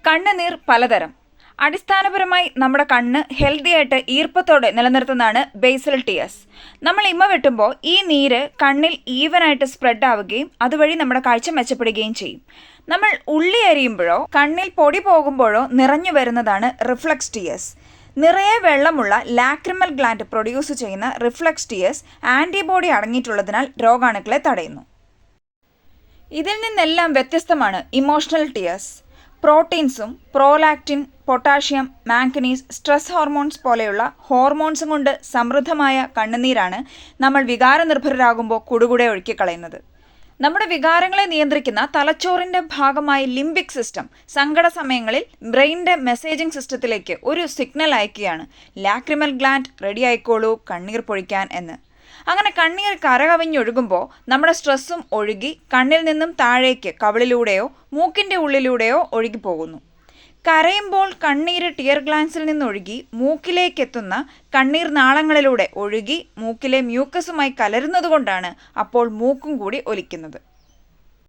കണ്ണുനീർ പലതരം. അടിസ്ഥാനപരമായി നമ്മുടെ കണ്ണ് ഹെൽത്തി ആയിട്ട് ഈർപ്പത്തോടെ നിലനിർത്തുന്നതാണ് ബേസൽ ടിയേഴ്സ്. നമ്മൾ ഇമ വെട്ടുമ്പോൾ ഈ നീര് കണ്ണിൽ ഈവനായിട്ട് സ്പ്രെഡ് ആവുകയും അതുവഴി നമ്മുടെ കാഴ്ച മെച്ചപ്പെടുകയും ചെയ്യും. നമ്മൾ ഉള്ളി അരിയുമ്പോഴോ കണ്ണിൽ പൊടി പോകുമ്പോഴോ നിറഞ്ഞു വരുന്നതാണ് റിഫ്ലക്സ് ടിയേഴ്സ്. നിറയെ വെള്ളമുള്ള ലാക്രിമൽ ഗ്ലാൻഡ് പ്രൊഡ്യൂസ് ചെയ്യുന്ന റിഫ്ലക്സ് ടിയേഴ്സ് ആൻറ്റിബോഡി അടങ്ങിയിട്ടുള്ളതിനാൽ രോഗാണുക്കളെ തടയുന്നു. ഇതിൽ നിന്നെല്ലാം വ്യത്യസ്തമാണ് ഇമോഷണൽ ടിയേഴ്സ്. പ്രോട്ടീൻസും prolactin, potassium, manganese, stress hormones പോലെയുള്ള ഹോർമോൺസും കൊണ്ട് സമൃദ്ധമായ കണ്ണുനീരാണ് നമ്മൾ വികാരനിർഭരരാകുമ്പോൾ കുടുകുടെ ഒഴുക്കിക്കളയുന്നത്. നമ്മുടെ വികാരങ്ങളെ നിയന്ത്രിക്കുന്ന തലച്ചോറിൻ്റെ ഭാഗമായ ലിംബിക് സിസ്റ്റം സങ്കട സമയങ്ങളിൽ ബ്രെയിനിൻ്റെ മെസ്സേജിംഗ് സിസ്റ്റത്തിലേക്ക് ഒരു സിഗ്നൽ അയക്കുകയാണ്, ലാക്രിമൽ ഗ്ലാൻഡ് റെഡി ആയിക്കോളൂ കണ്ണീർ പൊഴിക്കാൻ എന്ന്. അങ്ങനെ കണ്ണീർ കരകവിഞ്ഞൊഴുകുമ്പോൾ നമ്മുടെ സ്ട്രെസ്സും ഒഴുകി കണ്ണിൽ നിന്നും താഴേക്ക് കവിളിലൂടെയോ മൂക്കിൻ്റെ ഉള്ളിലൂടെയോ ഒഴുകിപ്പോകുന്നു. കരയുമ്പോൾ കണ്ണീര് ടിയർ ഗ്ലാൻസിൽ നിന്നൊഴുകി മൂക്കിലേക്കെത്തുന്ന കണ്ണീർ നാളങ്ങളിലൂടെ ഒഴുകി മൂക്കിലെ മ്യൂക്കസുമായി കലരുന്നതുകൊണ്ടാണ് അപ്പോൾ മൂക്കും കൂടി ഒലിക്കുന്നത്.